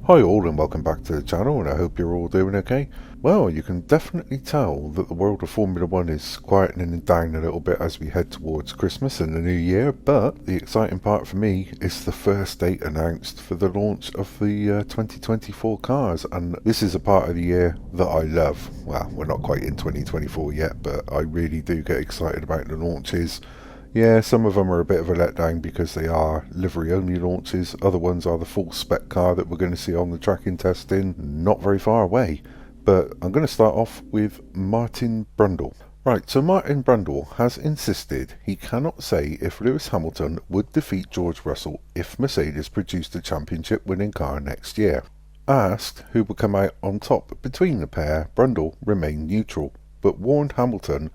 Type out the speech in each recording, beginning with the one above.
Hi all and welcome back to the channel, and I hope you're all doing okay. Well, you can definitely tell that the world of Formula 1 is quietening down a little bit as we head towards Christmas and the new year, but the exciting part for me is the first date announced for the launch of the 2024 cars, and this is a part of the year that I love. Well, we're not quite in 2024 yet, but I really do get excited about the launches. Yeah, some of them are a bit of a letdown because they are livery-only launches. Other ones are the full spec car that we're going to see on the track in testing not very far away. But I'm going to start off with Martin Brundle. Right, so Martin Brundle has insisted he cannot say if Lewis Hamilton would defeat George Russell if Mercedes produced a championship-winning car next year. Asked who would come out on top between the pair, Brundle remained neutral, but warned Hamilton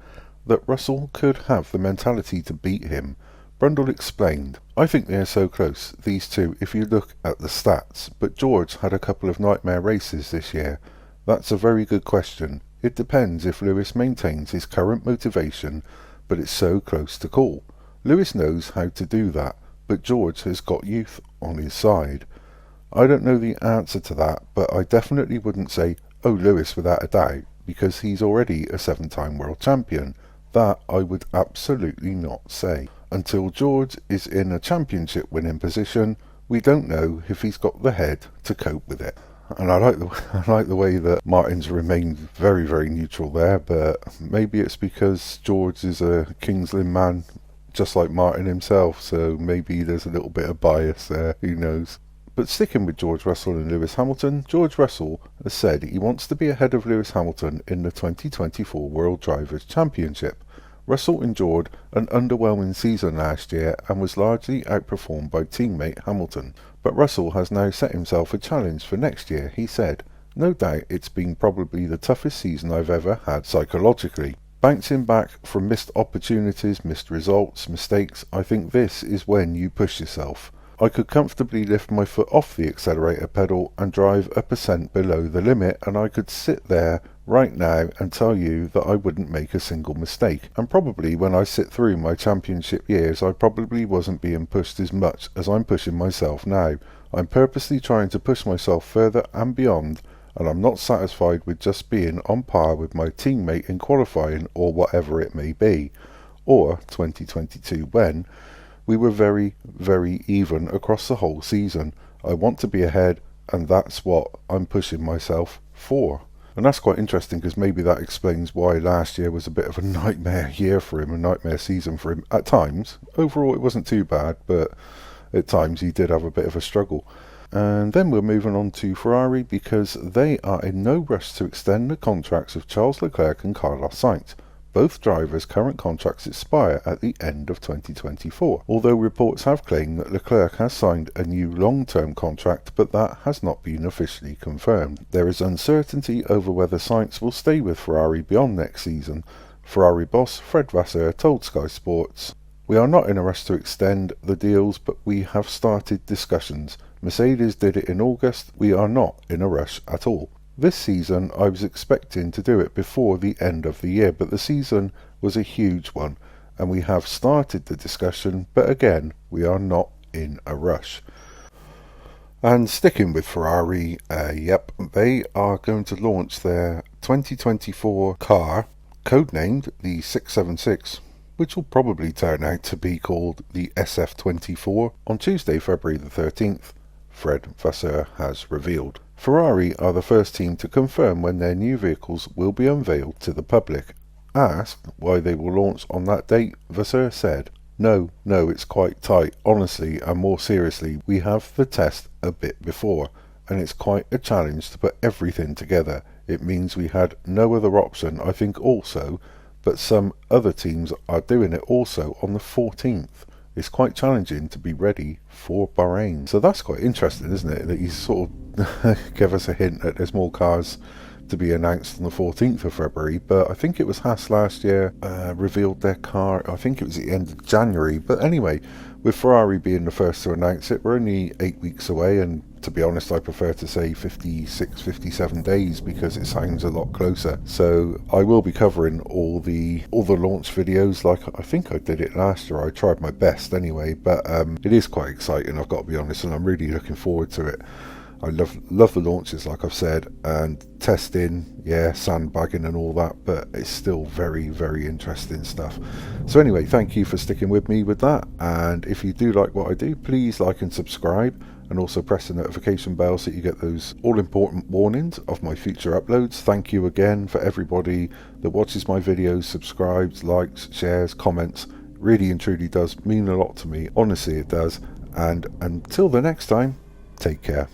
that Russell could have the mentality to beat him. Brundle explained, "I think they are so close, these two, if you look at the stats, but George had a couple of nightmare races this year. That's a very good question. It depends if Lewis maintains his current motivation, but it's so close to call. Lewis knows how to do that, but George has got youth on his side. I don't know the answer to that, but I definitely wouldn't say, oh, Lewis without a doubt, because he's already a 7-time world champion. That I would absolutely not say. Until George is in a championship winning position, we don't know if he's got the head to cope with it." And I like the way that Martin's remained very, very neutral there, but maybe it's because George is a King's Lynn man, just like Martin himself, so maybe there's a little bit of bias there, who knows. But sticking with George Russell and Lewis Hamilton, George Russell has said he wants to be ahead of Lewis Hamilton in the 2024 World Drivers' Championship. Russell endured an underwhelming season last year and was largely outperformed by teammate Hamilton. But Russell has now set himself a challenge for next year. He said, "No doubt it's been probably the toughest season I've ever had psychologically. Bouncing back from missed opportunities, missed results, mistakes, I think this is when you push yourself. I could comfortably lift my foot off the accelerator pedal and drive a percent below the limit, and I could sit there right now and tell you that I wouldn't make a single mistake. And probably when I sit through my championship years, I probably wasn't being pushed as much as I'm pushing myself now. I'm purposely trying to push myself further and beyond, and I'm not satisfied with just being on par with my teammate in qualifying or whatever it may be, or 2022 when we were very, very even across the whole season. I want to be ahead, and that's what I'm pushing myself for." And that's quite interesting, because maybe that explains why last year was a bit of a nightmare year for him, a nightmare season for him at times. Overall it wasn't too bad, but at times he did have a bit of a struggle. And then we're moving on to Ferrari, because they are in no rush to extend the contracts of Charles Leclerc and Carlos Sainz. Both drivers' current contracts expire at the end of 2024, although reports have claimed that Leclerc has signed a new long-term contract, but that has not been officially confirmed. There is uncertainty over whether Sainz will stay with Ferrari beyond next season. Ferrari boss Fred Vasseur told Sky Sports, "We are not in a rush to extend the deals, but we have started discussions. Mercedes did it in August. We are not in a rush at all. This season I was expecting to do it before the end of the year, but the season was a huge one, and we have started the discussion, but again, we are not in a rush." And sticking with Ferrari, they are going to launch their 2024 car, codenamed the 676, which will probably turn out to be called the SF24, on Tuesday, February the 13th, Fred Vasseur has revealed. Ferrari are the first team to confirm when their new vehicles will be unveiled to the public. Asked why they will launch on that date, Vasseur said, No, it's quite tight. Honestly, and more seriously, we have the test a bit before, and it's quite a challenge to put everything together. It means we had no other option, I think also, but some other teams are doing it also on the 14th. It's quite challenging to be ready for Bahrain." So that's quite interesting, isn't it? That he's sort of gave us a hint that there's more cars to be announced on the 14th of February. But I think it was Haas last year revealed their car. I think it was at the end of January. But anyway, with Ferrari being the first to announce it, we're only 8 weeks away, and to be honest, I prefer to say 56, 57 days because it sounds a lot closer. So I will be covering all the launch videos like I think I did it last year. I tried my best anyway, but it is quite exciting, I've got to be honest, and I'm really looking forward to it. I love the launches, like I've said, and testing, yeah, sandbagging and all that, but it's still very, very interesting stuff. So anyway, thank you for sticking with me with that, and if you do like what I do, please like and subscribe, and also press the notification bell so you get those all-important warnings of my future uploads. Thank you again for everybody that watches my videos, subscribes, likes, shares, comments. Really and truly does mean a lot to me. Honestly, it does. And until the next time, take care.